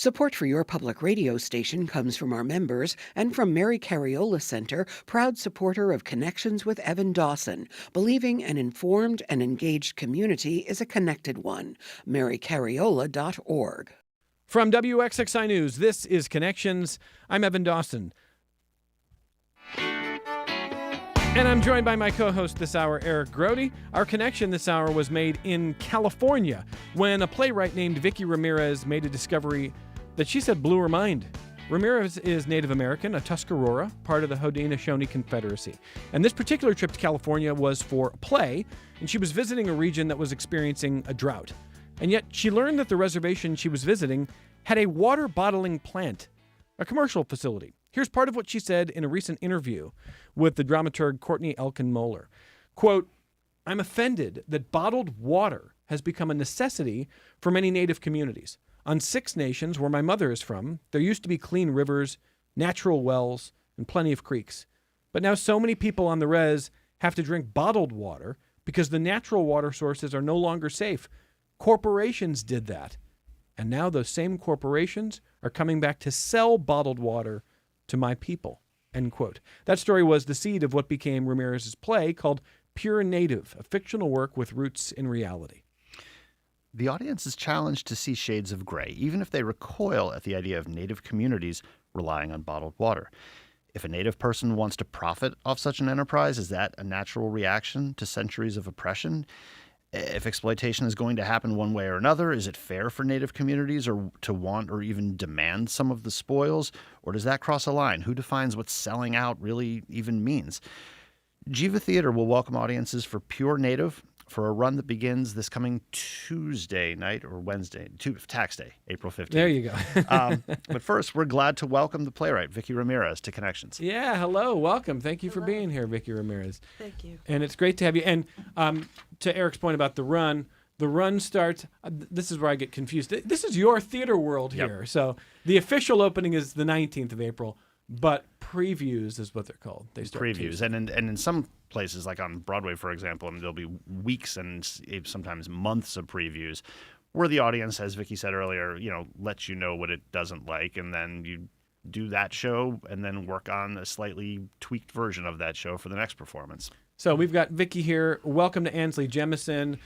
Support for your public radio station comes from our members and from Mary Cariola Center, proud supporter of Connections with Evan Dawson, believing an informed and engaged community is a connected one. marycariola.org. From WXXI News, this is Connections. I'm Evan Dawson. And I'm joined by my co-host this hour, Eric Grody. Our connection this hour was made in California when a playwright named Vicky Ramirez made a discovery that she said blew her mind. Ramirez is Native American, a Tuscarora, part of the Haudenosaunee Confederacy. And this particular trip to California was for a play, and she was visiting a region that was experiencing a drought. And yet she learned that the reservation she was visiting had a water bottling plant, a commercial facility. Here's part of what she said in a recent interview with the dramaturg Courtney Elkin Moeller. Quote, "I'm offended that bottled water has become a necessity for many Native communities. On Six Nations, where my mother is from, there used to be clean rivers, natural wells, and plenty of creeks. But now so many people on the res have to drink bottled water because the natural water sources are no longer safe. Corporations did that. And now those same corporations are coming back to sell bottled water to my people," end quote. That story was the seed of what became Ramirez's play called Pure Native, a fictional work with roots in reality. The audience is challenged to see shades of gray, even if they recoil at the idea of Native communities relying on bottled water. If a Native person wants to profit off such an enterprise, is that a natural reaction to centuries of oppression? If exploitation is going to happen one way or another, is it fair for Native communities or to want or even demand some of the spoils? Or does that cross a line? Who defines what selling out really even means? Jiva Theater will welcome audiences for Pure Native for a run that begins this coming Tuesday night or Wednesday, tax day, April 15th. There you go. But first, we're glad to welcome the playwright, Vicky Ramirez, to Connections. Yeah, hello, welcome. Thank you for being here, Vicky Ramirez. Thank you. And it's great to have you. And to Eric's point about the run starts, this is where I get confused. This is your theater world here. Yep. So the official opening is the 19th of April, but previews is what they're called. They start Previews. Tuesday. And in some places, like on Broadway, for example, I mean, there'll be weeks and sometimes months of previews where the audience, as Vicky said earlier, lets you know what it doesn't like, and then you do that show and then work on a slightly tweaked version of that show for the next performance. So we've got Vicky here. Welcome to Ansley Jemison,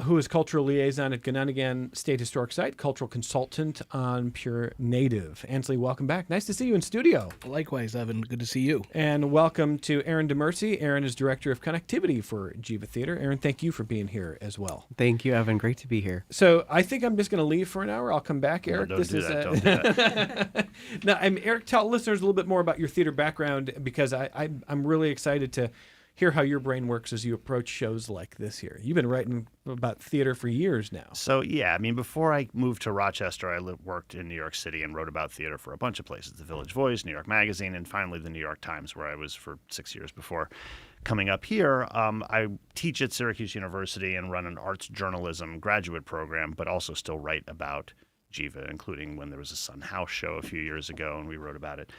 who is cultural liaison at Ganonigan State Historic Site, cultural consultant on Pure Native. Ansley, welcome back. Nice to see you in studio. Likewise, Evan. Good to see you. And welcome to Aaron DeMercy. Aaron is Director of Connectivity for Jiva Theater. Aaron, thank you for being here as well. Thank you, Evan. Great to be here. So I think I'm just going to leave for an hour. I'll come back, Eric. No, don't do that. Now, Eric, tell listeners a little bit more about your theater background, because I'm really excited to hear how your brain works as you approach shows like this here. You've been writing about theater for years now. So, yeah, I mean, before I moved to Rochester, I worked in New York City and wrote about theater for a bunch of places, the Village Voice, New York Magazine, and finally the New York Times, where I was for 6 years before coming up here. I teach at Syracuse University and run an arts journalism graduate program, but also still write about Jiva, including when there was a Sun House show a few years ago and we wrote about it.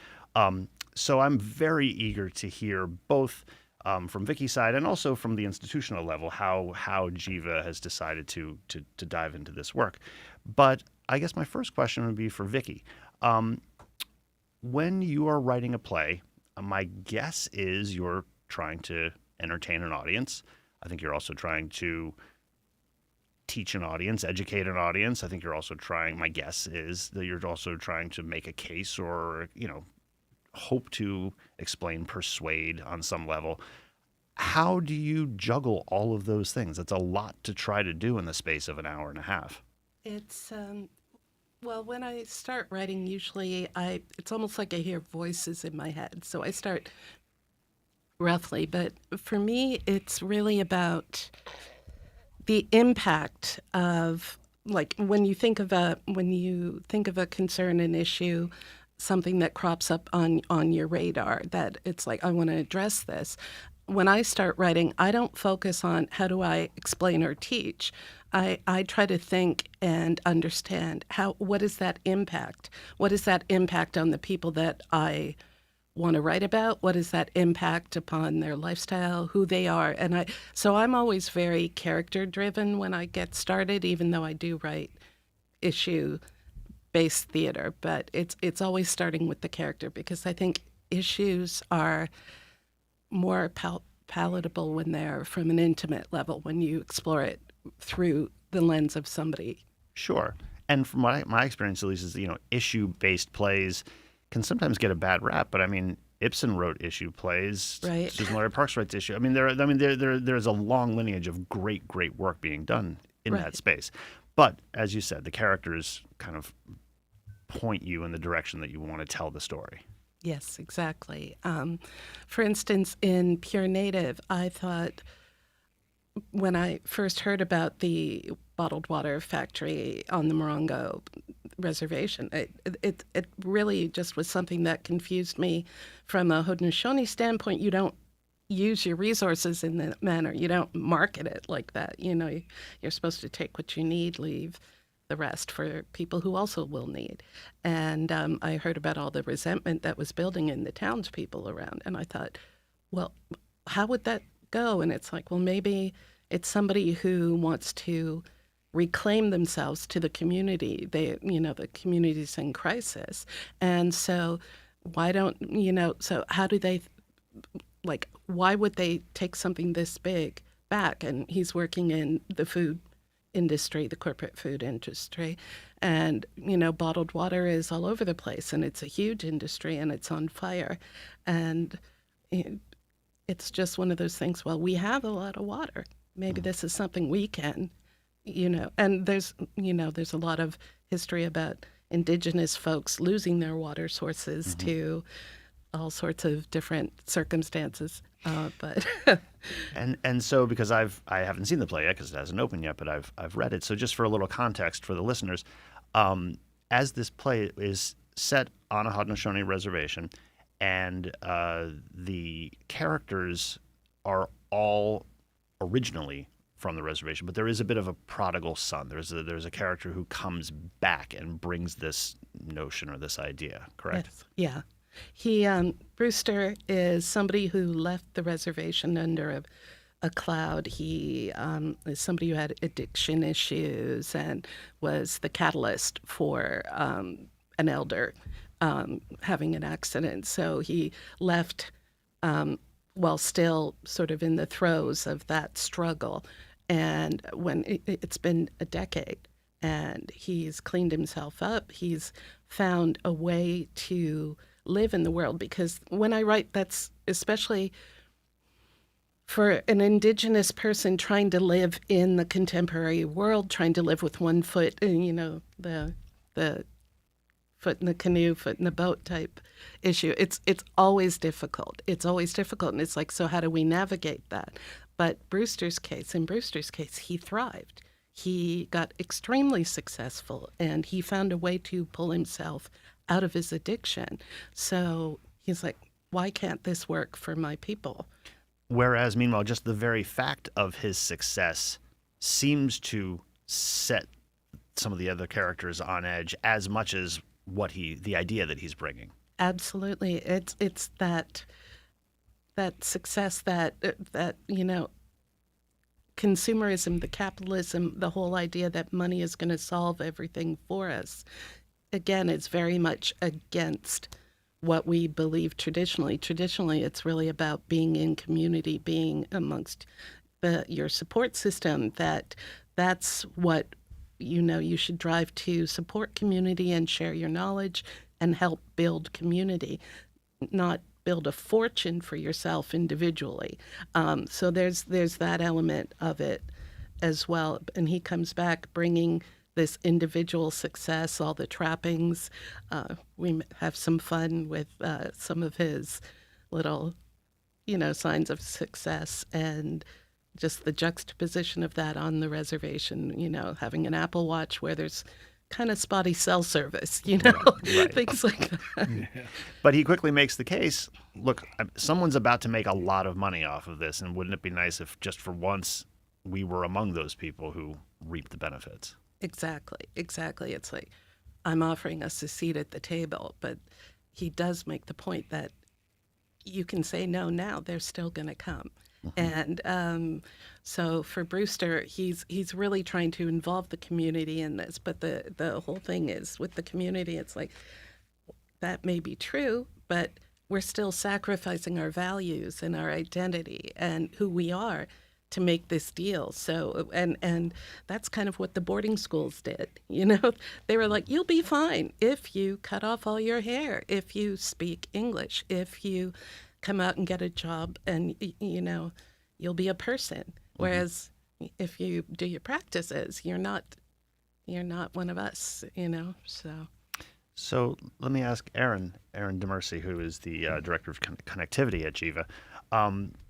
So I'm very eager to hear both from Vicky's side and also from the institutional level how Jiva has decided to dive into this work. But I guess my first question would be for Vicky. When you are writing a play, my guess is you're trying to entertain an audience. I think you're also trying to teach an audience, educate an audience. I think you're also trying, my guess is that you're also trying to make a case or, hope to explain, persuade on some level. How do you juggle all of those things? It's a lot to try to do in the space of an hour and a half. It's well, when I start writing, usually it's almost like I hear voices in my head. So I start roughly, but for me, it's really about the impact of, like, when you think of a concern, an issue, something that crops up on your radar, that it's like, I want to address this. When I start writing, I don't focus on how do I explain or teach. I try to think and understand what is that impact? What is that impact on the people that I want to write about? What is that impact upon their lifestyle, who they are? And so I'm always very character driven when I get started, even though I do write issue based theater, but it's always starting with the character, because I think issues are more palatable when they're from an intimate level, when you explore it through the lens of somebody. Sure. And from my experience, at least, is issue-based plays can sometimes get a bad rap. But I mean, Ibsen wrote issue plays. Right. Susan Larry Parks writes issue. I mean, there's a long lineage of great work being done in that Right. space. But as you said, the characters kind of point you in the direction that you want to tell the story. Yes, exactly. For instance, in Pure Native, I thought, when I first heard about the bottled water factory on the Morongo reservation, it really just was something that confused me from a Haudenosaunee standpoint. You don't use your resources in that manner. You don't market it like that. You're supposed to take what you need, leave the rest for people who also will need. And I heard about all the resentment that was building in the townspeople around, and I thought, well, how would that go? And it's like, well, maybe it's somebody who wants to reclaim themselves to the community. The community's in crisis. And so so how do they, why would they take something this big back? And he's working in the food industry, the corporate food industry. And, bottled water is all over the place, and it's a huge industry, and it's on fire. And it's just one of those things, well, we have a lot of water. Maybe this is something we can, and there's a lot of history about indigenous folks losing their water sources to all sorts of different circumstances. But And so, because I haven't seen the play yet because it hasn't opened yet, but I've read it. So just for a little context for the listeners, as this play is set on a Haudenosaunee reservation, and the characters are all originally from the reservation, but there is a bit of a prodigal son. There's a character who comes back and brings this notion or this idea, correct? yes, yeah. Brewster is somebody who left the reservation under a cloud. He is somebody who had addiction issues and was the catalyst for an elder having an accident. So he left while still sort of in the throes of that struggle. And when it's been a decade, and he's cleaned himself up, he's found a way to live in the world. Because when I write, that's especially for an indigenous person trying to live in the contemporary world, trying to live with one foot, the foot in the canoe, foot in the boat type issue. It's always difficult. It's always difficult. And it's like, so how do we navigate that? But in Brewster's case, he thrived. He got extremely successful, and he found a way to pull himself out of his addiction. So he's like, why can't this work for my people? Whereas, meanwhile, just the very fact of his success seems to set some of the other characters on edge as much as the idea that he's bringing. Absolutely. It's that success that consumerism, the capitalism, the whole idea that money is going to solve everything for us. Again, it's very much against what we believe traditionally. Traditionally, it's really about being in community, being amongst your support system. That's what you should drive to: support community and share your knowledge and help build community, not build a fortune for yourself individually. So there's that element of it as well. And he comes back bringing this individual success, all the trappings. We have some fun with some of his little, signs of success, and just the juxtaposition of that on the reservation, having an Apple Watch where there's kind of spotty cell service, Right. things like that. But he quickly makes the case, look, someone's about to make a lot of money off of this, and wouldn't it be nice if just for once we were among those people who reap the benefits? Exactly. It's like, I'm offering us a seat at the table, but he does make the point that you can say no now, they're still going to come. And so for Brewster, he's really trying to involve the community in this. But the whole thing is with the community, it's like that may be true, but we're still sacrificing our values and our identity and who we are to make this deal. So and that's kind of what the boarding schools did. You know, they were like, you'll be fine if you cut off all your hair, if you speak English, if you come out and get a job, and you know, you'll be a person. Whereas if you do your practices, you're not one of us. You know, so. So let me ask Aaron DeMercy, who is the director of connectivity at Jiva.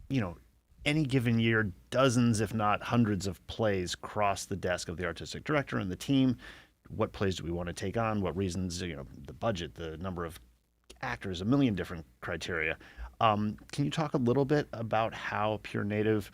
You know, any given year, dozens, if not hundreds, of plays cross the desk of the artistic director and the team. What plays do we want to take on? What reasons? You know, the budget, the number of actors, a million different criteria. Can you talk a little bit about how Pure Native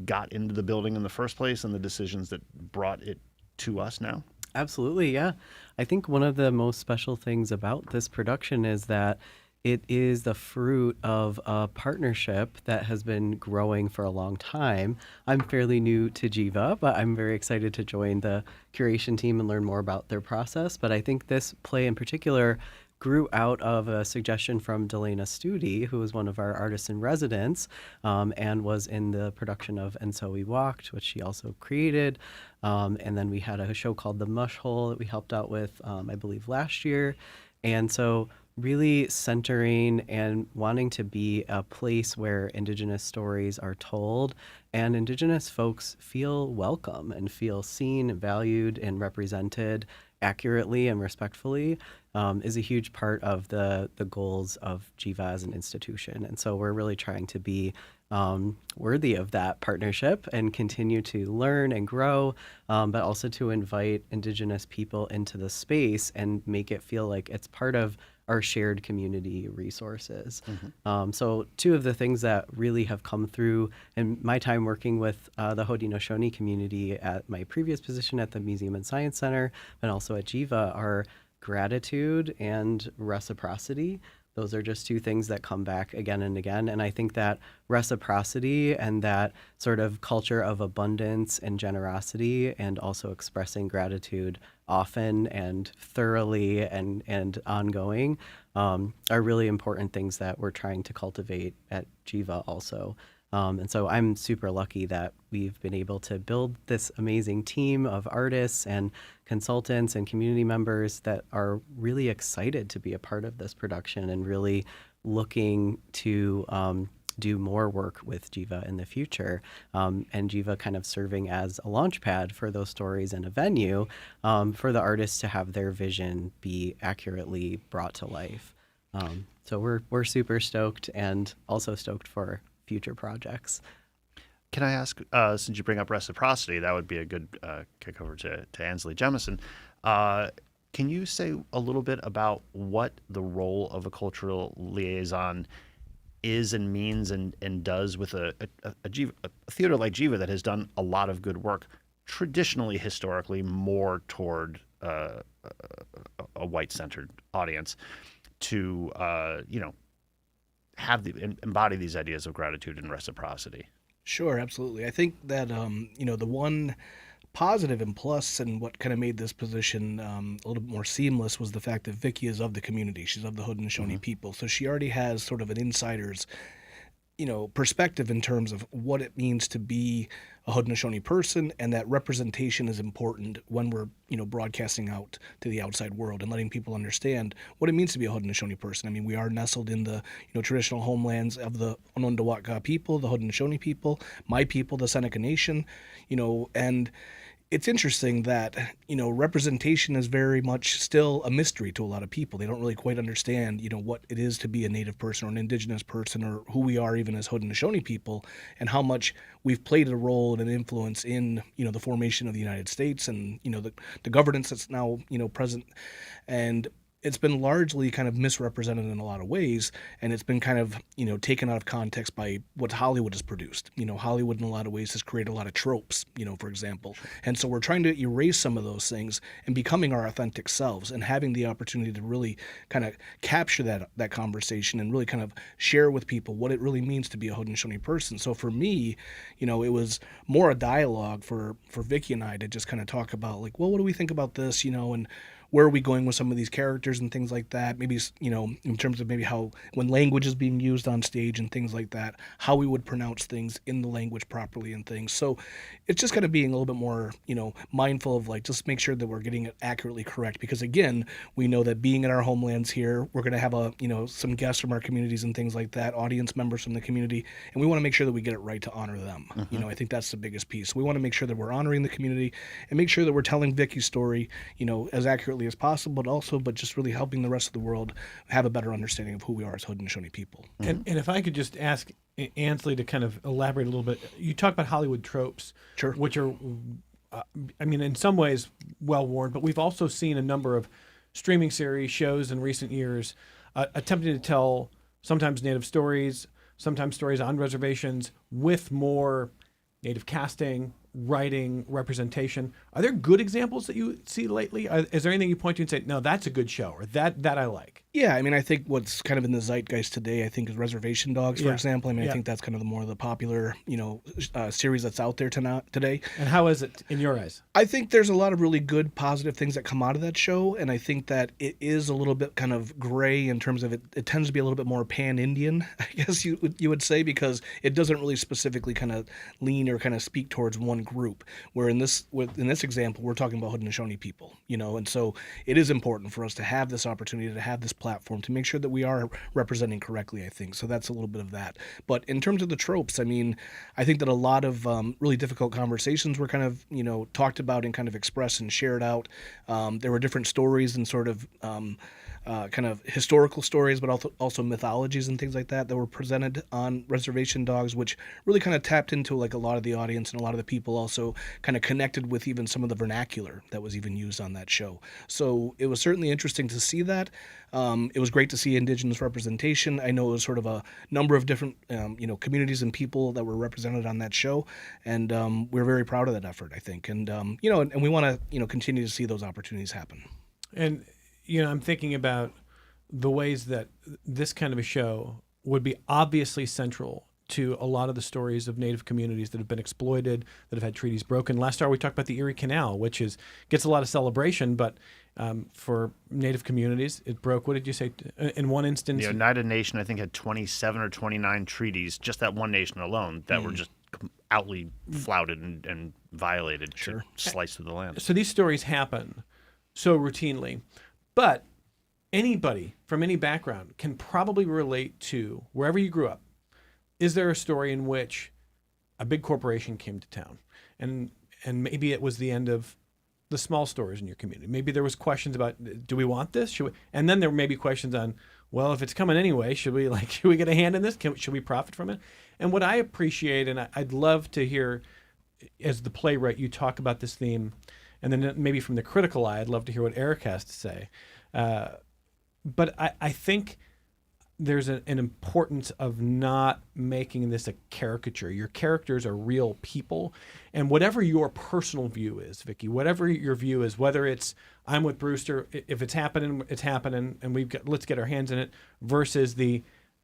got into the building in the first place and the decisions that brought it to us now? Absolutely, yeah. I think one of the most special things about this production is that it is the fruit of a partnership that has been growing for a long time. I'm fairly new to Jiva, but I'm very excited to join the curation team and learn more about their process. But I think this play in particular grew out of a suggestion from Delana Studi, who was one of our artists in residence, and was in the production of And So We Walked, which she also created. And then we had a show called The Mush Hole that we helped out with, I believe, last year. And so really centering and wanting to be a place where Indigenous stories are told and Indigenous folks feel welcome and feel seen, valued, and represented accurately and respectfully is a huge part of the goals of Jiva as an institution. And so we're really trying to be worthy of that partnership and continue to learn and grow, but also to invite Indigenous people into the space and make it feel like it's part of our shared community resources. So two of the things that really have come through in my time working with the Haudenosaunee community at my previous position at the Museum and Science Center, and also at Jiva, are gratitude and reciprocity. Those are just two things that come back again and again. And I think that reciprocity and that sort of culture of abundance and generosity, and also expressing gratitude often and thoroughly and ongoing, are really important things that we're trying to cultivate at Jiva also. And so I'm super lucky that we've been able to build this amazing team of artists and consultants and community members that are really excited to be a part of this production and really looking to do more work with Jiva in the future, and Jiva kind of serving as a launch pad for those stories and a venue for the artists to have their vision be accurately brought to life. So we're super stoked, and also stoked for future projects. Can I ask, since you bring up reciprocity, that would be a good kick over to Ansley Jemison. Can you say a little bit about what the role of a cultural liaison is and means and does with a theater like Jiva that has done a lot of good work, traditionally, historically, more toward a white-centered audience, to have embody these ideas of gratitude and reciprocity? Sure, absolutely. I think that the one positive and plus and what kind of made this position a little bit more seamless was the fact that Vicky is of the community. She's of the Haudenosaunee people, so she already has sort of an insider's perspective in terms of what it means to be a Haudenosaunee person, and that representation is important when we're broadcasting out to the outside world and letting people understand what it means to be a Haudenosaunee person. I mean, we are nestled in the traditional homelands of the Onondaga people, the Haudenosaunee people, my people, the Seneca Nation, and it's interesting that, representation is very much still a mystery to a lot of people. They don't really quite understand, what it is to be a Native person or an Indigenous person, or who we are even as Haudenosaunee people, and how much we've played a role and an influence in, the formation of the United States and, the governance that's now, present. And it's been largely kind of misrepresented in a lot of ways, and it's been kind of, taken out of context by what Hollywood has produced. Hollywood in a lot of ways has created a lot of tropes, for example. And so we're trying to erase some of those things and becoming our authentic selves and having the opportunity to really kind of capture that conversation and really kind of share with people what it really means to be a Haudenosaunee person. So for me, it was more a dialogue for Vicky and I to just kind of talk about, like, well, what do we think about this, and where are we going with some of these characters and things like that? Maybe, in terms of maybe how, when language is being used on stage and things like that, how we would pronounce things in the language properly and things. So it's just kind of being a little bit more, mindful of, like, just make sure that we're getting it accurately correct. Because again, we know that being in our homelands here, we're going to have some guests from our communities and things like that, audience members from the community, and we want to make sure that we get it right to honor them. I think that's the biggest piece. We want to make sure that we're honoring the community and make sure that we're telling Vicky's story, as accurately as possible, but just really helping the rest of the world have a better understanding of who we are as Haudenosaunee people. And if I could just ask Ansley to kind of elaborate a little bit, you talk about Hollywood tropes, Sure. which are, in some ways well-worn, but we've also seen a number of streaming series, shows in recent years attempting to tell sometimes Native stories, sometimes stories on reservations with more Native casting, writing, representation. Are there good examples that you see lately? Is there anything you point to and say, no, that's a good show, or that I like? Yeah, I think what's kind of in the zeitgeist today, I think, is Reservation Dogs, for example. I think that's kind of the more the popular, series that's out there today. And how is it in your eyes? I think there's a lot of really good, positive things that come out of that show, and I think that it is a little bit kind of gray in terms of it tends to be a little bit more pan-Indian, I guess you would say, because it doesn't really specifically kind of lean or kind of speak towards one group. Where in this example, we're talking about Haudenosaunee people, and so it is important for us to have this opportunity, to have this platform, to make sure that we are representing correctly, I think. So that's a little bit of that. But in terms of the tropes, I think that a lot of really difficult conversations were kind of, talked about and kind of expressed and shared out. There were different stories and sort of kind of historical stories, but also mythologies and things like that were presented on Reservation Dogs, which really kind of tapped into, like, a lot of the audience, and a lot of the people also kind of connected with even some of the vernacular that was even used on that show. So it was certainly interesting to see that. It was great to see Indigenous representation. I know it was sort of a number of different, communities and people that were represented on that show, and we're very proud of that effort, I think. And and we want to continue to see those opportunities happen. And I'm thinking about the ways that this kind of a show would be obviously central to a lot of the stories of Native communities that have been exploited, that have had treaties broken. Last hour we talked about the Erie Canal, which gets a lot of celebration, but for Native communities, it broke. What did you say? In one instance, the Oneida Nation, I think, had 27 or 29 treaties, just that one nation alone, that were just outly flouted and violated, Sure. sliced of the land. So these stories happen so routinely, but anybody from any background can probably relate to, wherever you grew up, is there a story in which a big corporation came to town, and maybe it was the end of the small stores in your community? Maybe there was questions about, do we want this? Should we? And then there may be questions on, well, if it's coming anyway, should we get a hand in this? Should we profit from it? And what I appreciate, and I'd love to hear, as the playwright, you talk about this theme, and then maybe from the critical eye, I'd love to hear what Eric has to say. But I think there's an importance of not making this a caricature. Your characters are real people, and whatever your personal view is, Vicky, whatever your view is, whether it's I'm with Brewster, if it's happening, it's happening, and let's get our hands in it, versus the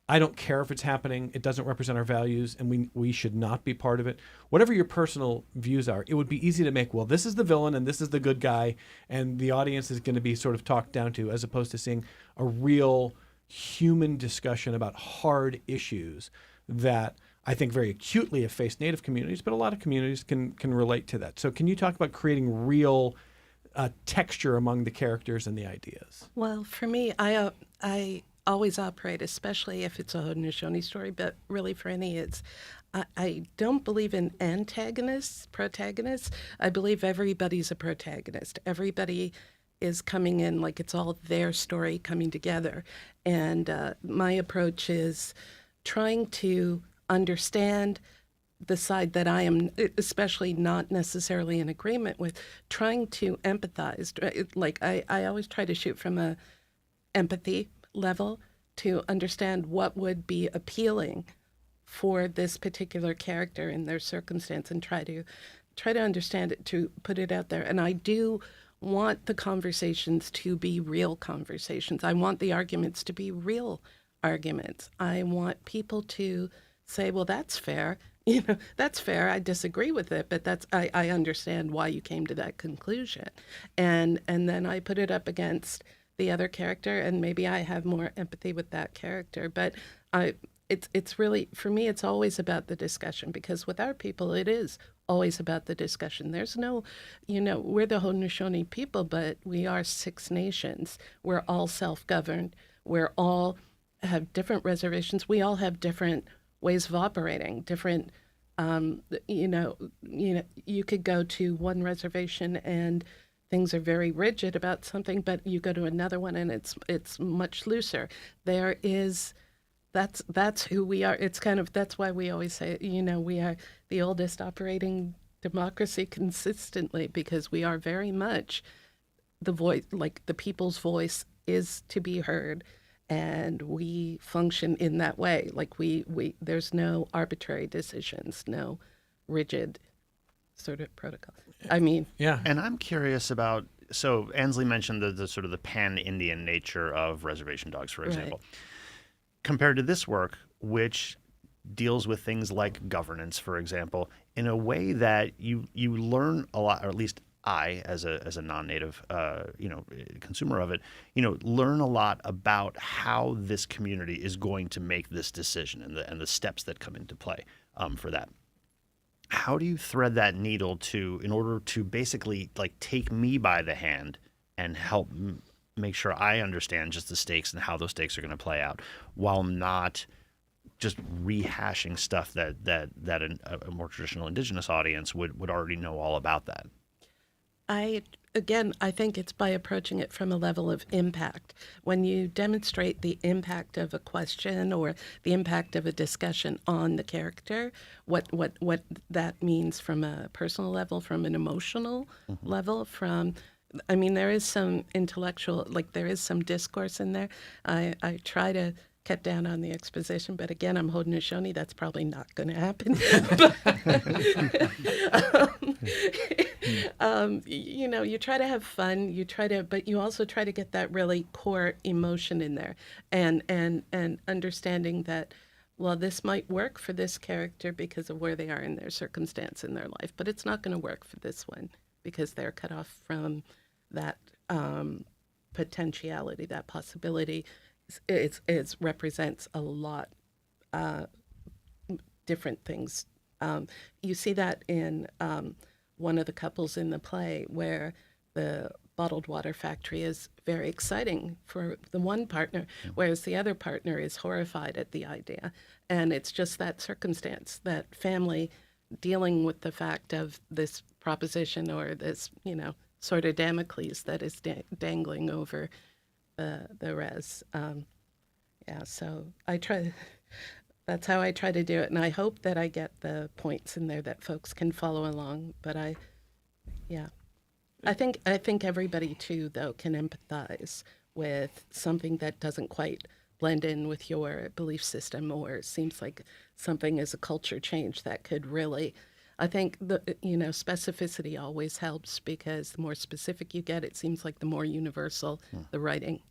I don't care if it's happening, it doesn't represent our values, and we should not be part of it. Whatever your personal views are, it would be easy to make, well, this is the villain and this is the good guy, and the audience is going to be sort of talked down to, as opposed to seeing a real human discussion about hard issues that I think very acutely have faced Native communities, but a lot of communities can relate to that. So can you talk about creating real texture among the characters and the ideas? Well, for me, I always operate, especially if it's a Haudenosaunee story, but really for any, I don't believe in antagonists, protagonists. I believe everybody's a protagonist. Everybody is coming in like it's all their story coming together. And my approach is trying to understand the side that I am, especially not necessarily in agreement with, trying to empathize. Like I always try to shoot from a empathy level to understand what would be appealing for this particular character in their circumstance, and try to understand it, to put it out there. And I do want the conversations to be real conversations. I want the arguments to be real arguments. I want people to say, well, that's fair. That's fair. I disagree with it, but I understand why you came to that conclusion. And then I put it up against the other character, and maybe I have more empathy with that character. But it's really, for me, it's always about the discussion, because with our people, it is always about the discussion. There's no, we're the Haudenosaunee people, but we are 6 nations. We're all self-governed. We're all have different reservations. We all have different ways of operating, different, you could go to one reservation and things are very rigid about something, but you go to another one and it's much looser. That's who we are. It's kind of, that's why we always say, we are the oldest operating democracy consistently, because we are very much the voice, like the people's voice is to be heard. And we function in that way. Like we there's no arbitrary decisions, no rigid sort of protocol. I mean, Yeah. And I'm curious about, so Ansley mentioned the sort of the pan-Indian nature of Reservation Dogs, for example. Compared to this work, which deals with things like governance, for example, in a way that you learn a lot, or at least I, as a non-native, consumer of it, learn a lot about how this community is going to make this decision and the steps that come into play for that. How do you thread that needle in order to basically like take me by the hand and help make sure I understand just the stakes and how those stakes are going to play out, while not just rehashing stuff that a more traditional Indigenous audience would already know all about that? I think it's by approaching it from a level of impact. When you demonstrate the impact of a question or the impact of a discussion on the character, what that means from a personal level, from an emotional level, there is some intellectual, there is some discourse in there. I try to cut down on the exposition, but again, I'm Haudenosaunee. That's probably not going to happen. You try to have fun. But you also try to get that really core emotion in there, and understanding that, well, this might work for this character because of where they are in their circumstance in their life, but it's not going to work for this one because they're cut off from that potentiality, that possibility. It represents a lot different things. You see that in one of the couples in the play, where the bottled water factory is very exciting for the one partner, whereas the other partner is horrified at the idea. And it's just that circumstance, that family dealing with the fact of this proposition, or this, sort of Damocles that is dangling over the res. So I try. That's how I try to do it, and I hope that I get the points in there that folks can follow along. But I think everybody too, though, can empathize with something that doesn't quite blend in with your belief system, or seems like something is a culture change that could really. I think specificity always helps, because the more specific you get, it seems like the more universal the writing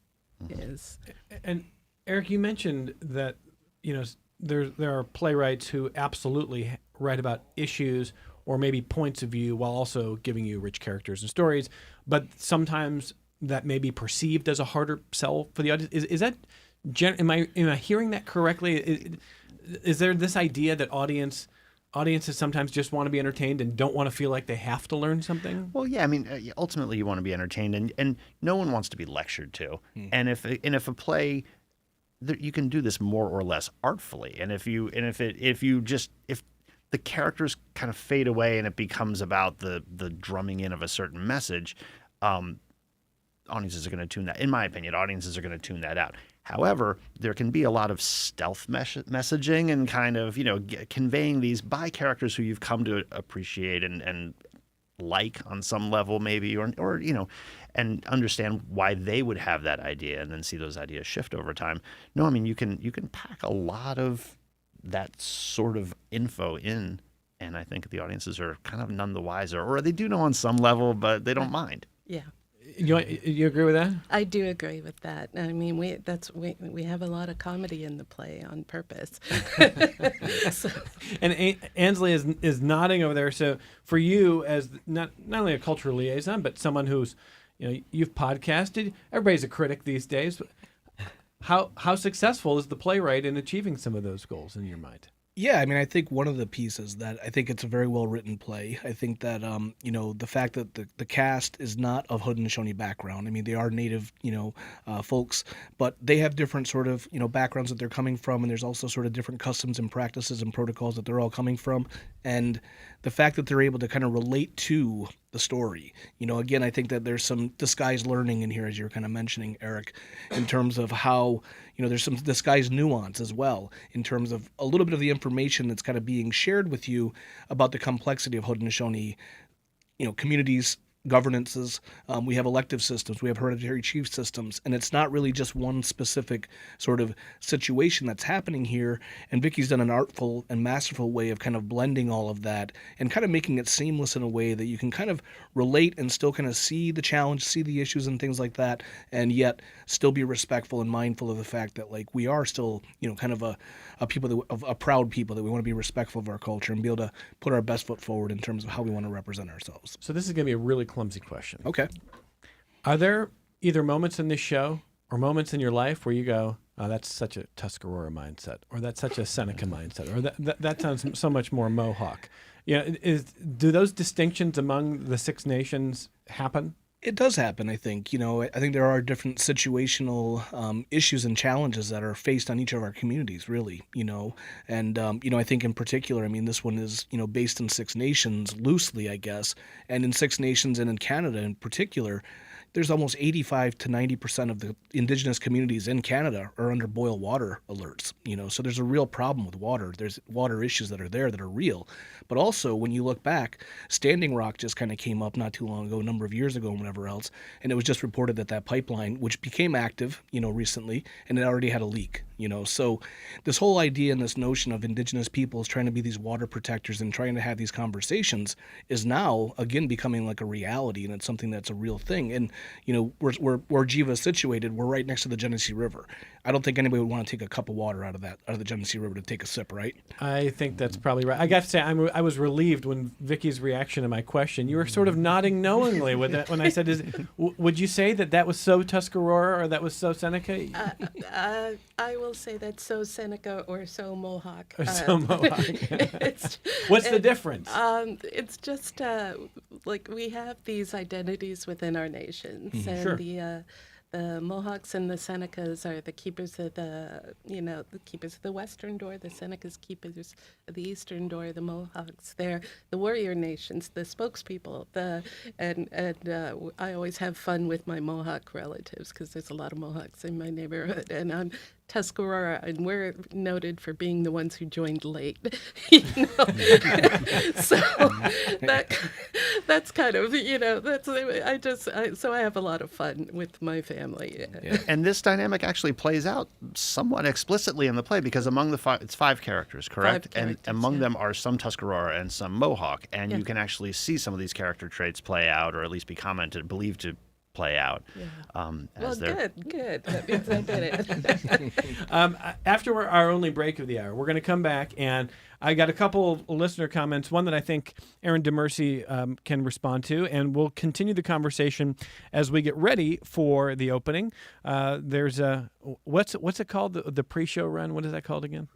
is. And Eric, you mentioned that there are playwrights who absolutely write about issues or maybe points of view while also giving you rich characters and stories, but sometimes that may be perceived as a harder sell for the audience. Is that am I hearing that correctly? Is there this idea that audiences sometimes just want to be entertained and don't want to feel like they have to learn something? Well, yeah, ultimately you want to be entertained, and no one wants to be lectured to. And if a play, you can do this more or less artfully, and if the characters kind of fade away and it becomes about the drumming in of a certain message, audiences are going to tune that. In my opinion, audiences are going to tune that out. However, there can be a lot of stealth messaging and kind of, conveying these by characters who you've come to appreciate and like on some level maybe, or and understand why they would have that idea and then see those ideas shift over time. No, I mean, you can pack a lot of that sort of info in, and I think the audiences are kind of none the wiser, or they do know on some level, but they don't mind. Yeah. You agree with that? I do agree with that. I mean, we have a lot of comedy in the play on purpose. So, And Ansley is nodding over there. So for you, as not only a cultural liaison, but someone who's, you've podcasted. Everybody's a critic these days. How successful is the playwright in achieving some of those goals in your mind? Yeah, I mean, I think one of the pieces that I think it's a very well written play. I think that the fact that the cast is not of Haudenosaunee background. I mean, they are native, folks, but they have different sort of backgrounds that they're coming from, and there's also sort of different customs and practices and protocols that they're all coming from, and the fact that they're able to kind of relate to the story. Again, I think that there's some disguised learning in here, as you're kind of mentioning, Eric, in terms of how there's some disguised nuance as well in terms of a little bit of the information that's kind of being shared with you about the complexity of Haudenosaunee, communities, governances. We have elective systems, we have hereditary chief systems, and it's not really just one specific sort of situation that's happening here. And Vicky's done an artful and masterful way of kind of blending all of that and kind of making it seamless in a way that you can kind of relate and still kind of see the challenge, see the issues and things like that, and yet still be respectful and mindful of the fact that like we are still kind of a people of a proud people, that we want to be respectful of our culture and be able to put our best foot forward in terms of how we want to represent ourselves. So this is going to be a really clumsy question. Okay. Are there either moments in this show or moments in your life where you go, oh, that's such a Tuscarora mindset, or that's such a Seneca mindset, or that sounds so much more Mohawk? Do those distinctions among the Six Nations happen? It does happen, I think. I think there are different situational issues and challenges that are faced on each of our communities, really, And, I think in particular, I mean, this one is, based in Six Nations loosely, I guess. And in Six Nations and in Canada in particular, there's almost 85 to 90% of the indigenous communities in Canada are under boil water alerts, so there's a real problem with water. There's water issues that are there that are real. But also, when you look back, Standing Rock just kind of came up not too long ago, a number of years ago and whatever else, and it was just reported that pipeline, which became active, recently, and it already had a leak, So this whole idea and this notion of indigenous peoples trying to be these water protectors and trying to have these conversations is now, again, becoming like a reality, and it's something that's a real thing. And, where Jiva is situated, we're right next to the Genesee River. I don't think anybody would want to take a cup of water out of the Genesee River to take a sip, right? I think that's probably right. I got to say, I was relieved when Vicky's reaction to my question. You were sort of nodding knowingly with it when I said, would you say that was so Tuscarora or that was so Seneca? I will say that's so Seneca or so Mohawk. Or so Mohawk. What's the difference? It's just like we have these identities within our nations, and Sure. the Mohawks and the Senecas are the keepers of the keepers of the western door. The Senecas keepers of the eastern door. The Mohawks, they're the warrior nations, the spokespeople. I always have fun with my Mohawk relatives because there's a lot of Mohawks in my neighborhood, and I'm Tuscarora, and we're noted for being the ones who joined late. So that's kind of so I have a lot of fun with my family. Yeah. And this dynamic actually plays out somewhat explicitly in the play because among the it's 5 characters, correct? Five characters, and among yeah. them are some Tuscarora and some Mohawk, and Yeah. you can actually see some of these character traits play out, or at least be believed to play out. Yeah. As Well, they're good. That means I did it. After our only break of the hour, we're going to come back, and I got a couple of listener comments, one that I think Aaron DeMercy can respond to, and we'll continue the conversation as we get ready for the opening. There's what's it called, the pre-show run? What is that called again?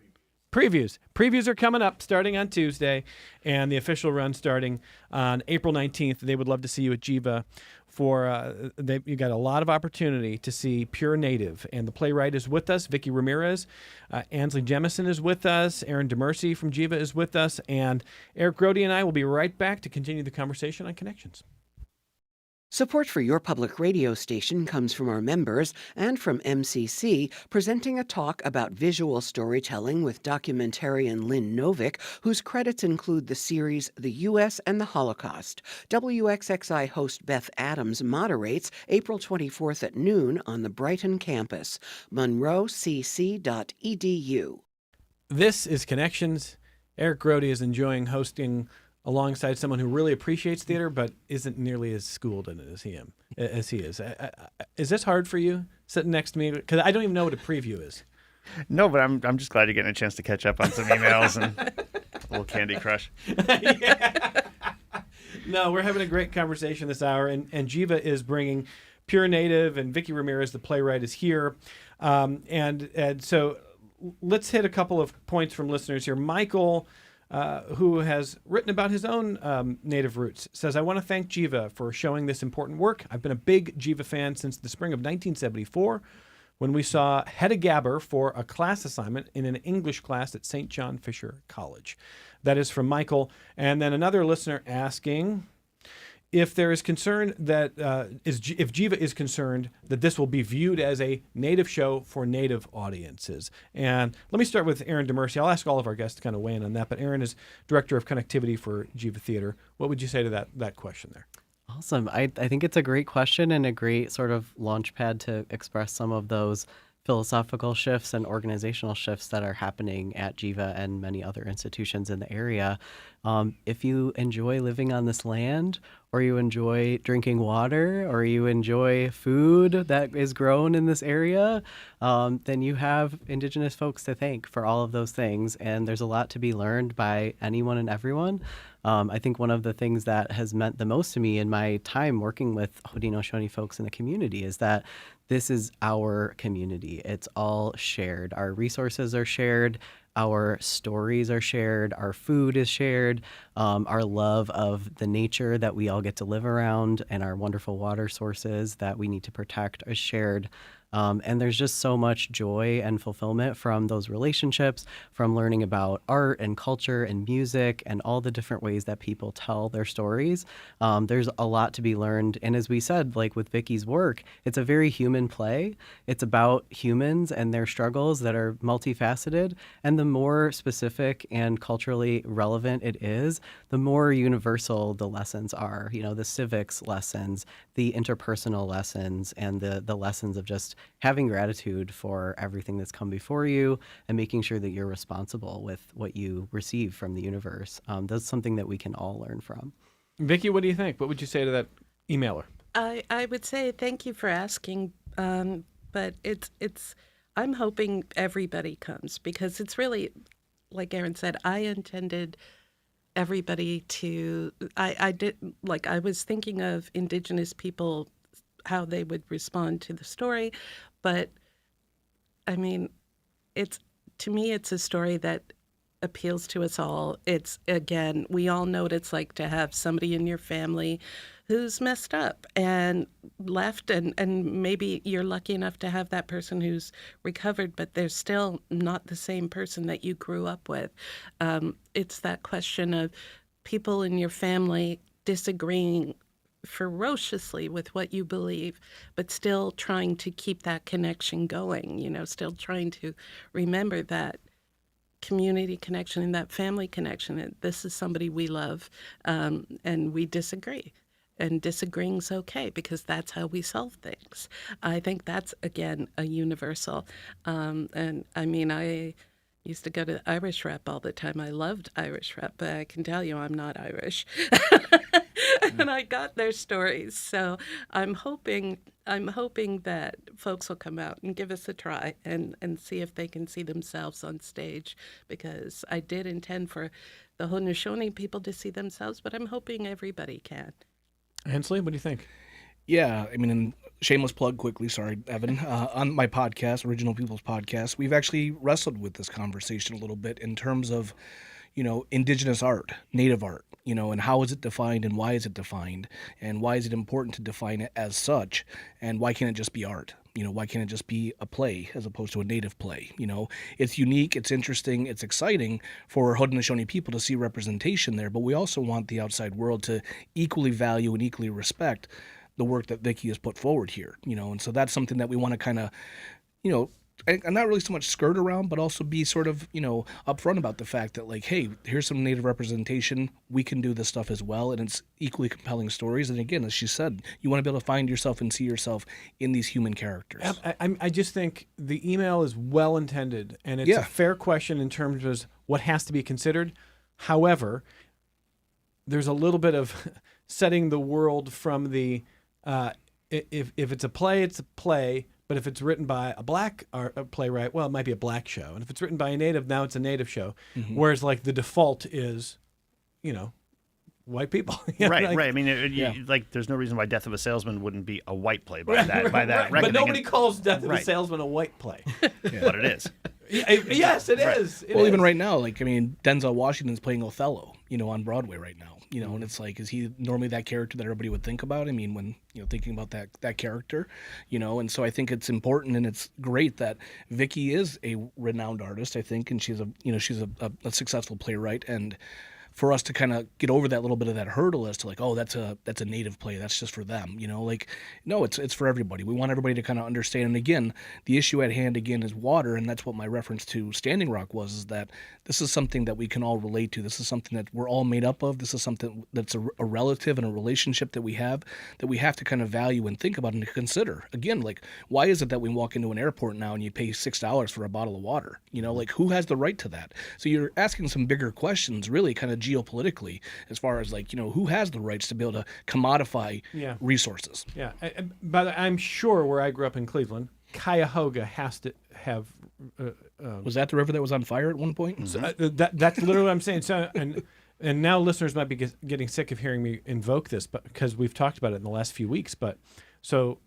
Previews. Previews are coming up starting on Tuesday, and the official run starting on April 19th. They would love to see you at Jiva for you got a lot of opportunity to see Pure Native, and the playwright is with us, Vicky Ramirez. Ansley Jemison is with us. Aaron DeMercy from Jiva is with us, and Eric Grody and I will be right back to continue the conversation on Connections. Support for your public radio station comes from our members and from MCC, presenting a talk about visual storytelling with documentarian Lynn Novick, whose credits include the series The U.S. and the Holocaust. WXXI host Beth Adams moderates April 24th at noon on the Brighton campus, monroecc.edu. This is Connections. Eric Grody is enjoying hosting alongside someone who really appreciates theater but isn't nearly as schooled in it as he is. Is this hard for you, sitting next to me? Because I don't even know what a preview is. No, but I'm just glad you're getting a chance to catch up on some emails and a little Candy Crush. No, we're having a great conversation this hour, and Jiva is bringing Pure Native, and Vicky Ramirez, the playwright, is here. And so let's hit a couple of points from listeners here. Michael, who has written about his own Native roots, says, I want to thank Jiva for showing this important work. I've been a big Jiva fan since the spring of 1974 when we saw Hedda Gabor for a class assignment in an English class at St. John Fisher College. That is from Michael. And then another listener asking if there is concern that if Jiva is concerned that this will be viewed as a Native show for Native audiences. And let me start with Aaron DeMercy. I'll ask all of our guests to kind of weigh in on that, but Aaron is Director of Connectivity for Jiva Theater. What would you say to that question there? Awesome. I think it's a great question and a great sort of launch pad to express some of those philosophical shifts and organizational shifts that are happening at Jiva and many other institutions in the area. If you enjoy living on this land, or you enjoy drinking water, or you enjoy food that is grown in this area, then you have Indigenous folks to thank for all of those things. And there's a lot to be learned by anyone and everyone. I think one of the things that has meant the most to me in my time working with Haudenosaunee folks in the community is that this is our community. It's all shared. Our resources are shared. Our stories are shared. Our food is shared. Our love of the nature that we all get to live around and our wonderful water sources that we need to protect is shared. And there's just so much joy and fulfillment from those relationships, from learning about art and culture and music and all the different ways that people tell their stories. There's a lot to be learned. And as we said, like with Vicky's work, it's a very human play. It's about humans and their struggles that are multifaceted. And the more specific and culturally relevant it is, the more universal the lessons are. You know, the civics lessons, the interpersonal lessons, and the lessons of just having gratitude for everything that's come before you and making sure that you're responsible with what you receive from the universe. That's something that we can all learn from. Vicky, what do you think? What would you say to that emailer? I would say thank you for asking, but I'm hoping everybody comes because it's really, like Aaron said, I intended everybody to, I was thinking of Indigenous people, how they would respond to the story. But I mean, to me, it's a story that appeals to us all. It's, again, we all know what it's like to have somebody in your family who's messed up and left, and maybe you're lucky enough to have that person who's recovered, but they're still not the same person that you grew up with. It's that question of people in your family disagreeing ferociously with what you believe, but still trying to keep that connection going, still trying to remember that community connection and that family connection. And this is somebody we love, and we disagree. And disagreeing's okay because that's how we solve things. I think that's, again, a universal. And I mean, I used to go to Irish rep all the time. I loved Irish rep, but I can tell you I'm not Irish. And I got their stories. So I'm hoping that folks will come out and give us a try and see if they can see themselves on stage, because I did intend for the Haudenosaunee people to see themselves, but I'm hoping everybody can. Hensley, what do you think? Yeah, I mean, and shameless plug quickly, sorry, Evan. On my podcast, Original People's Podcast, we've actually wrestled with this conversation a little bit in terms of, Indigenous art, Native art, and how is it defined and why is it defined and why is it important to define it as such and why can't it just be art? Why can't it just be a play as opposed to a Native play? It's unique, it's interesting, it's exciting for Haudenosaunee people to see representation there, but we also want the outside world to equally value and equally respect the work that Vicky has put forward here, and so that's something that we want to kind of, and not really so much skirt around, but also be sort of, upfront about the fact that, like, hey, here's some Native representation. We can do this stuff as well, and it's equally compelling stories. And again, as she said, you want to be able to find yourself and see yourself in these human characters. I just think the email is well intended, and it's a fair question in terms of what has to be considered. However, there's a little bit of setting the world from the if it's a play, it's a play. But if it's written by a black playwright, well, it might be a black show. And if it's written by a native, now it's a native show. Mm-hmm. Whereas, like, the default is, white people. Right. I mean, like, there's no reason why Death of a Salesman wouldn't be a white play by that reckoning. But nobody calls Death of a Salesman a white play. But it is. Yes, it is. Well, even right now, like, I mean, Denzel Washington's playing Othello, on Broadway right now. And it's like, is he normally that character that everybody would think about? I mean, when, thinking about that character, and so I think it's important and it's great that Vicky is a renowned artist, I think, and she's a successful playwright, and for us to kind of get over that little bit of that hurdle as to, like, oh, that's a native play, that's just for them, like, no, it's for everybody. We want everybody to kind of understand. And again, the issue at hand again is water, and that's what my reference to Standing Rock was, is that this is something that we can all relate to. This is something that we're all made up of. This is something that's a relative and a relationship that we have to kind of value and think about and consider. Again, like, why is it that we walk into an airport now and you pay $6 for a bottle of water? Like, who has the right to that? So you're asking some bigger questions, really, kind of geopolitically, as far as, like, who has the rights to be able to commodify resources. Yeah, but I'm sure where I grew up in Cleveland, Cuyahoga has to have. Was that the river that was on fire at one point? Mm-hmm. So, that's literally what I'm saying. So, and now listeners might be getting sick of hearing me invoke this, but because we've talked about it in the last few weeks. But so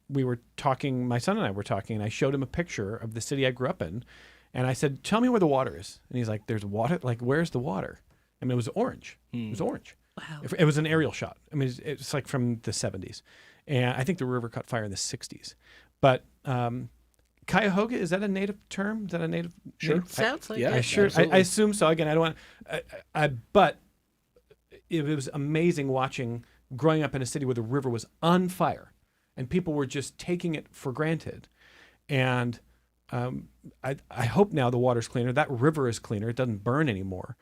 we were talking. My son and I were talking, and I showed him a picture of the city I grew up in, and I said, "Tell me where the water is." And he's like, "There's water. Like, where's the water?" I mean, it was orange. It was orange. Wow. It was an aerial shot. I mean, it's like from the 70s. And I think the river caught fire in the 60s. But Cuyahoga, is that a native term? Is that a native? Sure. Sounds like yeah, it. I assume so. Again, I don't want but it was amazing watching growing up in a city where the river was on fire and people were just taking it for granted. And I hope now the water's cleaner. That river is cleaner. It doesn't burn anymore.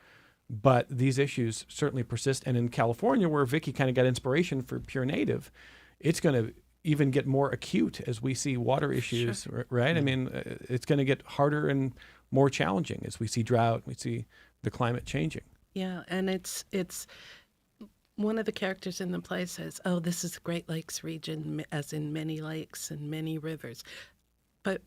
But these issues certainly persist. And in California, where Vicky kind of got inspiration for Pure Native, it's going to even get more acute as we see water issues, right? Mm-hmm. I mean, it's going to get harder and more challenging as we see drought, we see the climate changing. Yeah, and it's one of the characters in the play says, "Oh, this is the Great Lakes region, as in many lakes and many rivers," but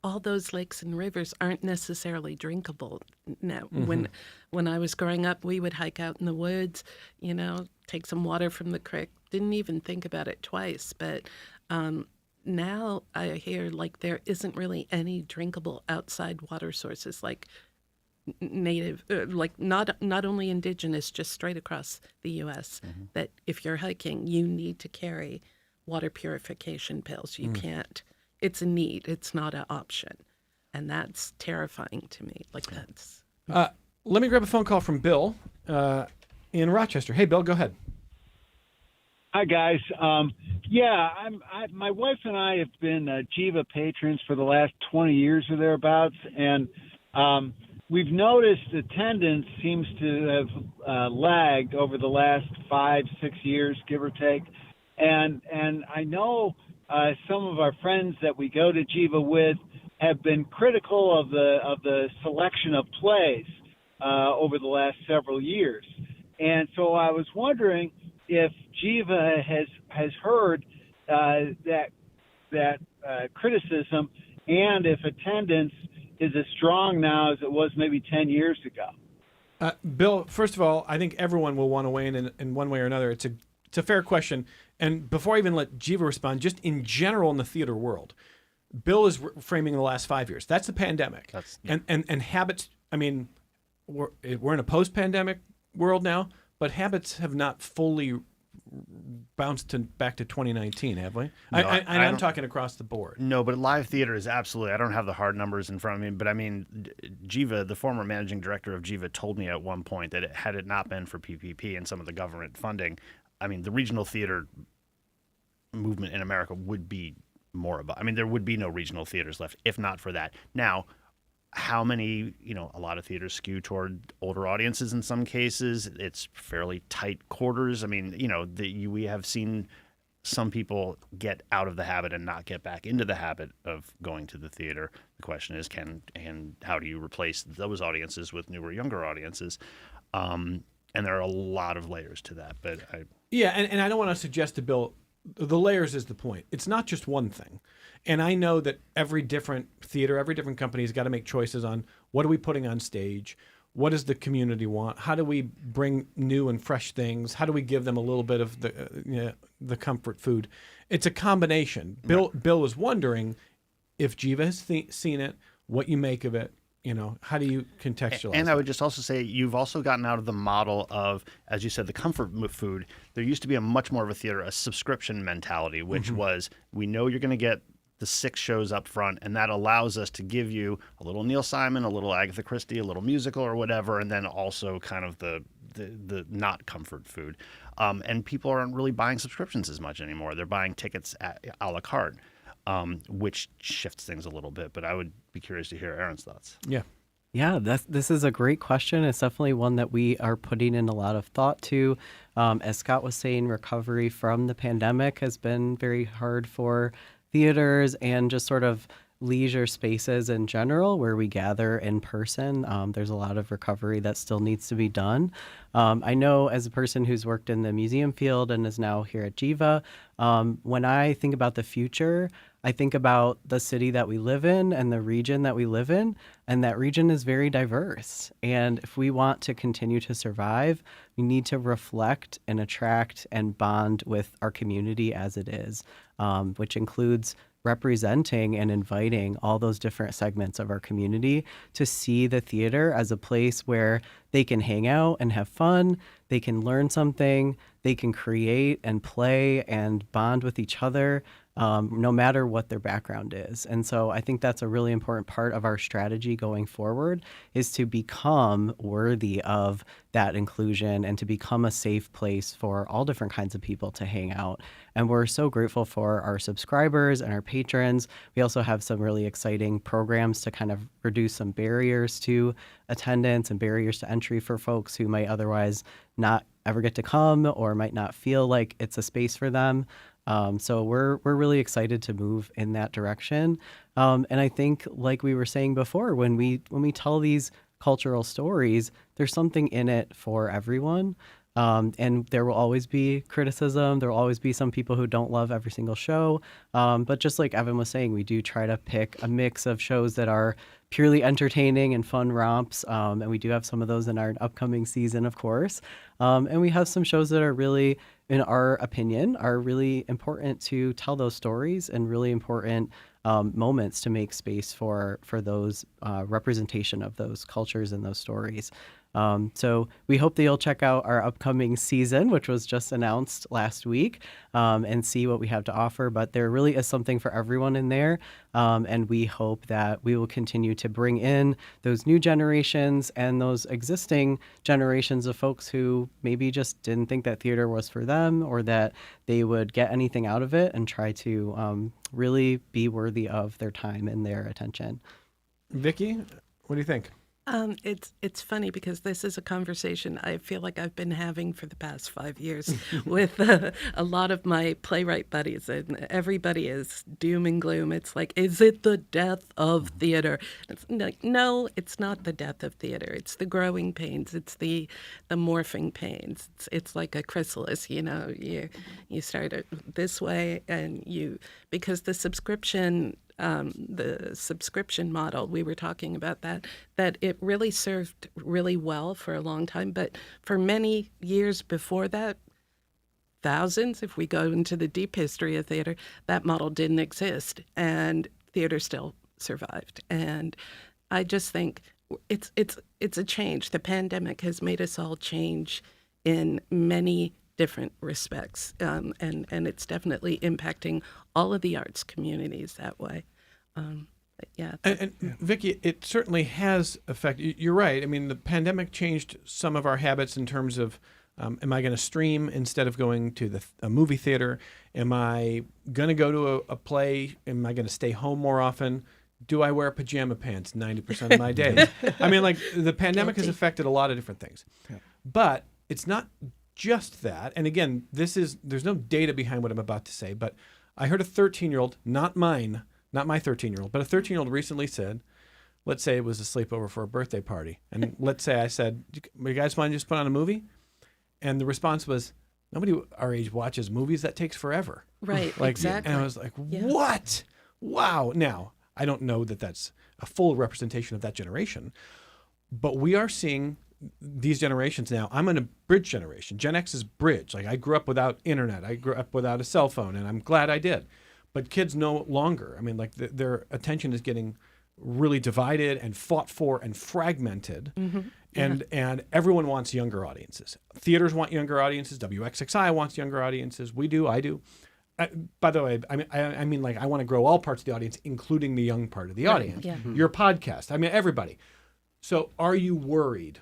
all those lakes and rivers aren't necessarily drinkable. Now, when I was growing up, we would hike out in the woods, take some water from the creek. Didn't even think about it twice. But now I hear, like, there isn't really any drinkable outside water sources, like native, like not only indigenous, just straight across the U.S. That if you're hiking, you need to carry water purification pills. You can't. It's a need. It's not an option. And that's terrifying to me. Like, that's... Let me grab a phone call from Bill in Rochester. Hey, Bill, go ahead. Hi, guys. My wife and I have been Jiva patrons for the last 20 years or thereabouts, and we've noticed attendance seems to have lagged over the last 5-6 years, give or take. And I know some of our friends that we go to Jiva with have been critical of the selection of plays over the last several years. And so I was wondering if Jiva has heard that criticism, and if attendance is as strong now as it was maybe 10 years ago. Bill, first of all, I think everyone will want to weigh in one way or another. It's a fair question. And before I even let Jiva respond, just in general in the theater world, Bill is framing the last 5 years. That's the pandemic. And habits, I mean, we're in a post-pandemic world now, but habits have not fully bounced back to 2019, have we? No, I'm talking across the board. No, but live theater is absolutely, I don't have the hard numbers in front of me, but I mean, Jiva, the former managing director of Jiva, told me at one point that had it not been for PPP and some of the government funding, I mean, the regional theater movement in America would be more about. I mean, there would be no regional theaters left if not for that. Now, how many? A lot of theaters skew toward older audiences in some cases. It's fairly tight quarters. I mean, we have seen some people get out of the habit and not get back into the habit of going to the theater. The question is, how do you replace those audiences with newer, younger audiences? And there are a lot of layers to that. But and I don't want to suggest to Bill, the layers is the point. It's not just one thing. And I know that every different theater, every different company has got to make choices on what are we putting on stage? What does the community want? How do we bring new and fresh things? How do we give them a little bit of the comfort food? It's a combination. Bill was wondering if Jiva has seen it, what you make of it. How do you contextualize And it? I would just also say you've also gotten out of the model of, as you said, the comfort food. There used to be a much more of a subscription mentality, which was, we know you're going to get the 6 shows up front, and that allows us to give you a little Neil Simon, a little Agatha Christie, a little musical or whatever, and then also kind of the not comfort food. And people aren't really buying subscriptions as much anymore. They're buying tickets a la carte. Which shifts things a little bit, but I would be curious to hear Aaron's thoughts. Yeah, this is a great question. It's definitely one that we are putting in a lot of thought to. As Scott was saying, recovery from the pandemic has been very hard for theaters and just sort of leisure spaces in general where we gather in person. There's a lot of recovery that still needs to be done. I know as a person who's worked in the museum field and is now here at Jiva, when I think about the future, I think about the city that we live in and the region that we live in, and that region is very diverse. And if we want to continue to survive, we need to reflect and attract and bond with our community as it is, which includes representing and inviting all those different segments of our community to see the theater as a place where they can hang out and have fun, they can learn something, they can create and play and bond with each other, no matter what their background is. And so I think that's a really important part of our strategy going forward, is to become worthy of that inclusion and to become a safe place for all different kinds of people to hang out. And we're so grateful for our subscribers and our patrons. We also have some really exciting programs to kind of reduce some barriers to attendance and barriers to entry for folks who might otherwise not ever get to come or might not feel like it's a space for them. So we're really excited to move in that direction. And I think, like we were saying before, when we tell these cultural stories, there's something in it for everyone. And there will always be criticism. There will always be some people who don't love every single show. But just like Evan was saying, we do try to pick a mix of shows that are purely entertaining and fun romps. And we do have some of those in our upcoming season, of course. And we have some shows that are really, in our opinion, are really important to tell those stories and really important moments to make space for those representation of those cultures and those stories. So we hope that you'll check out our upcoming season, which was just announced last week, and see what we have to offer. But there really is something for everyone in there. And we hope that we will continue to bring in those new generations and those existing generations of folks who maybe just didn't think that theater was for them or that they would get anything out of it, and try to really be worthy of their time and their attention. Vicky, what do you think? It's funny because this is a conversation I feel like I've been having for the past 5 years with a lot of my playwright buddies, and everybody is doom and gloom. It's like, is it the death of theater? It's like, no, it's not the death of theater. It's the growing pains. It's the morphing pains. It's like a chrysalis. You start it this way, and because the subscription model, we were talking about that it really served really well for a long time. But for many years before that, thousands, if we go into the deep history of theater, that model didn't exist, and theater still survived. And I just think it's a change. The pandemic has made us all change in many different respects, and it's definitely impacting all of the arts communities that way. Yeah. And Vicky, it certainly has affected. You're right. I mean, the pandemic changed some of our habits in terms of Am I going to stream instead of going to a movie theater? Am I going to go to a play? Am I going to stay home more often? Do I wear pajama pants 90% of my days? I mean, like, the pandemic has affected a lot of different things. Yeah. But it's not just that. And again, there's no data behind what I'm about to say, but I heard a 13-year-old, not my 13-year-old, but a 13-year-old recently said, let's say it was a sleepover for a birthday party. And let's say I said, you guys want to just put on a movie? And the response was, nobody our age watches movies. That takes forever. Right, Like, exactly. And I was like, Yeah. what? Wow. Now, I don't know that that's a full representation of that generation, but we are seeing these generations now. I'm in a bridge generation. Gen X is bridge. Like, I grew up without internet. I grew up without a cell phone, and I'm glad I did. But kids no longer. I mean, like, their attention is getting really divided and fought for and fragmented. And everyone wants younger audiences. Theaters want younger audiences. WXXI wants younger audiences. We do. I do. By the way, I mean, like, I want to grow all parts of the audience, including the young part of the audience. yeah. Your podcast. I mean, everybody. So are you worried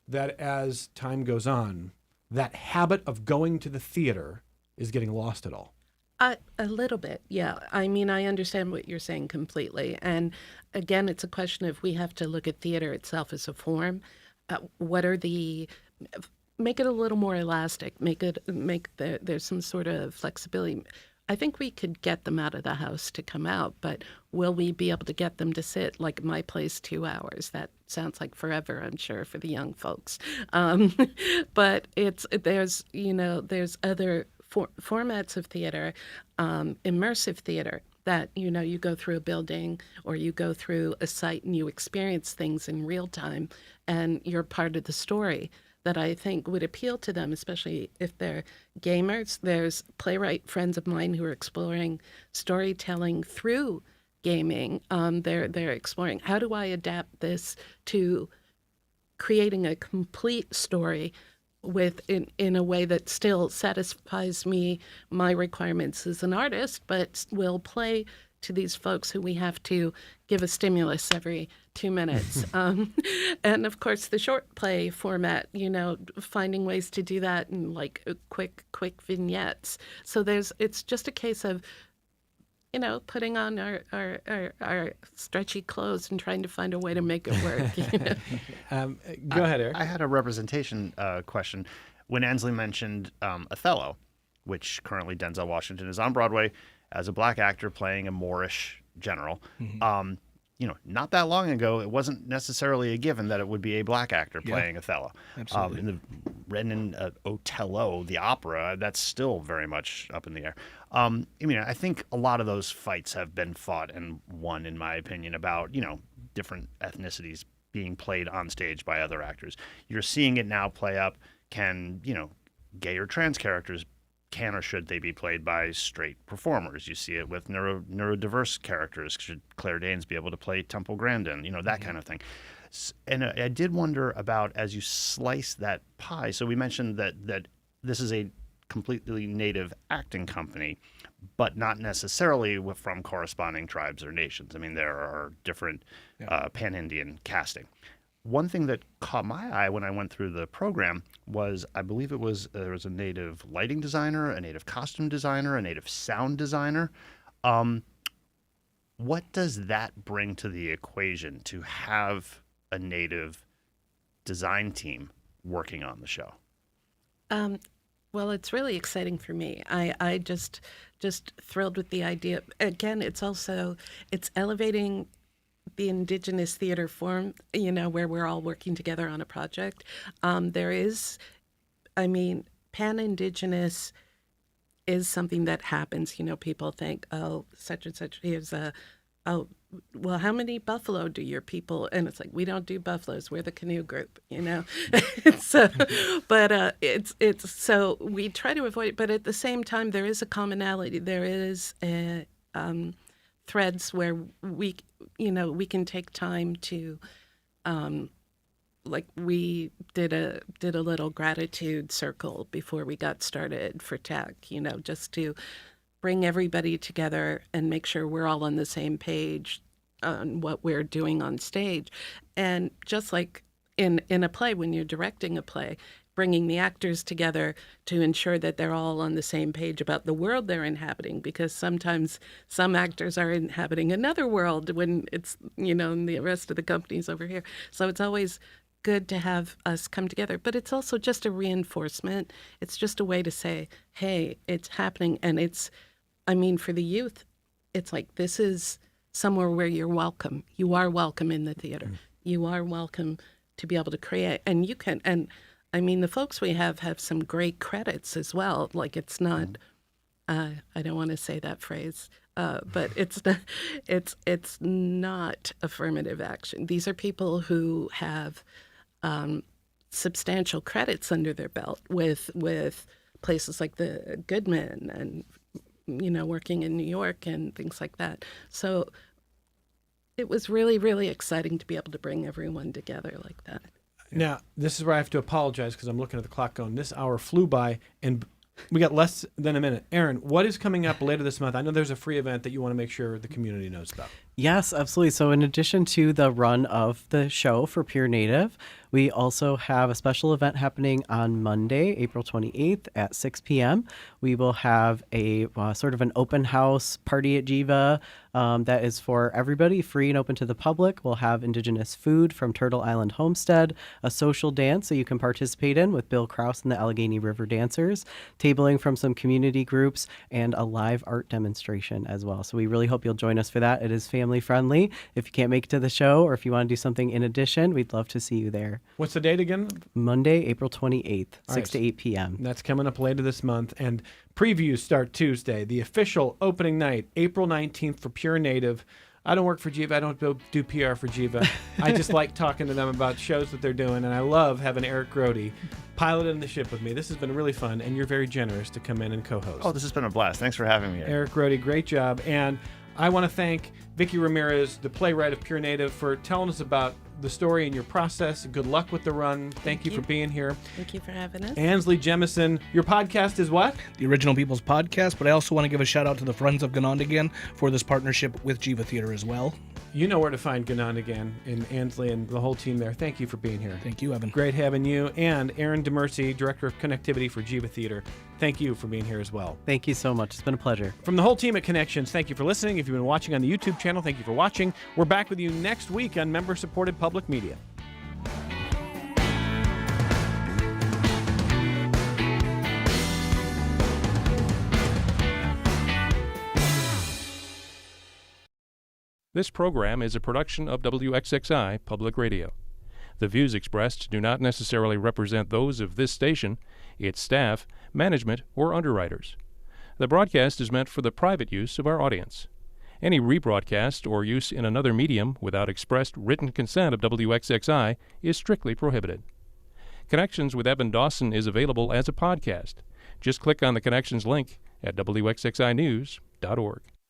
that as time goes on, that habit of going to the theater is getting lost at all? A little bit, yeah. I mean, I understand what you're saying completely. And again, it's a question of we have to look at theater itself as a form. What are make it a little more elastic, there's some sort of flexibility. I think we could get them out of the house to come out, but will we be able to get them to sit, like my place, 2 hours? That sounds like forever, I'm sure, for the young folks. But there's other formats of theater, immersive theater, that, you go through a building or you go through a site and you experience things in real time and you're part of the story, that I think would appeal to them, especially if they're gamers. There's playwright friends of mine who are exploring storytelling through gaming. They're exploring, how do I adapt this to creating a complete story in a way that still satisfies me, my requirements as an artist, but will play to these folks who we have to give a stimulus every 2 minutes. And of course, the short play format, finding ways to do that in like quick vignettes. So it's just a case of, putting on our stretchy clothes and trying to find a way to make it work. Go ahead, Eric. I had a representation question. When Ansley mentioned Othello, which currently Denzel Washington is on Broadway as a black actor playing a Moorish general. Not that long ago, it wasn't necessarily a given that it would be a black actor playing Othello. Absolutely. In Otello, the opera, that's still very much up in the air. I think a lot of those fights have been fought and won, in my opinion, about, different ethnicities being played on stage by other actors. You're seeing it now play up. Can, gay or trans characters, can or should they be played by straight performers? You see it with neurodiverse characters. Should Claire Danes be able to play Temple Grandin? That kind of thing. And I did wonder about, as you slice that pie, so we mentioned that this is a completely native acting company, but not necessarily from corresponding tribes or nations. I mean, there are different pan-Indian casting. One thing that caught my eye when I went through the program was, I believe there was a native lighting designer, a native costume designer, a native sound designer. What does that bring to the equation to have a native design team working on the show? Well, it's really exciting for me. I just thrilled with the idea. Again, it's elevating the Indigenous theater form, where we're all working together on a project. Pan-Indigenous is something that happens. People think, oh, such and such is well, how many buffalo do your people? And it's like, we don't do buffaloes. We're the canoe group, So, but so we try to avoid it. But at the same time, there is a commonality. There is threads where we can take time to, like we did a little gratitude circle before we got started for tech, just to bring everybody together and make sure we're all on the same page on what we're doing on stage. And just like in a play, when you're directing a play, bringing the actors together to ensure that they're all on the same page about the world they're inhabiting, because sometimes some actors are inhabiting another world when it's, and the rest of the company's over here. So it's always good to have us come together, but it's also just a reinforcement. It's just a way to say, hey, it's happening. And for the youth, it's like, this is somewhere where you're welcome. You are welcome in the theater. You are welcome to be able to create. And you can, and the folks we have some great credits as well. Like, it's not, I don't want to say that phrase, but it's not affirmative action. These are people who have substantial credits under their belt with places like the Goodman and, working in New York and things like that. So it was really, really exciting to be able to bring everyone together like that. Now, this is where I have to apologize because I'm looking at the clock going, this hour flew by and we got less than a minute. Aaron, what is coming up later this month? I know there's a free event that you want to make sure the community knows about. Yes, absolutely. So in addition to the run of the show for Pure Native, we also have a special event happening on Monday, April 28th at 6 p.m. We will have a sort of an open house party at Jiva that is for everybody, free and open to the public. We'll have Indigenous food from Turtle Island Homestead, a social dance that you can participate in with Bill Krause and the Allegheny River Dancers, tabling from some community groups, and a live art demonstration as well. So we really hope you'll join us for that. It is family friendly. If you can't make it to the show or if you want to do something in addition, we'd love to see you there. What's the date again? Monday, April 28th, All 6 to 8 p.m. That's coming up later this month. And previews start Tuesday. The official opening night, April 19th for Pure Native. I don't work for Jiva. I don't do PR for Jiva. I just like talking to them about shows that they're doing. And I love having Eric Grody piloting the ship with me. This has been really fun. And you're very generous to come in and co-host. Oh, this has been a blast. Thanks for having me. Eric Grody, great job. And I want to thank Vicki Ramirez, the playwright of Pure Native, for telling us about the story and your process. Good luck with the run. Thank you for being here. Thank you for having us. Ansley Jemison, your podcast is what? The Original People's Podcast, but I also want to give a shout out to the Friends of Ganondagan for this partnership with Jiva Theater as well. You know where to find Ganondagan and Ansley and the whole team there. Thank you for being here. Thank you, Evan. Great having you. And Aaron DeMercy, Director of Connectivity for Jiva Theater. Thank you for being here as well. Thank you so much. It's been a pleasure. From the whole team at Connections, thank you for listening. If you've been watching on the YouTube channel, thank you for watching. We're back with you next week on member-supported public media. This program is a production of WXXI Public Radio. The views expressed do not necessarily represent those of this station, its staff, management, or underwriters. The broadcast is meant for the private use of our audience. Any rebroadcast or use in another medium without expressed written consent of WXXI is strictly prohibited. Connections with Evan Dawson is available as a podcast. Just click on the Connections link at WXXInews.org.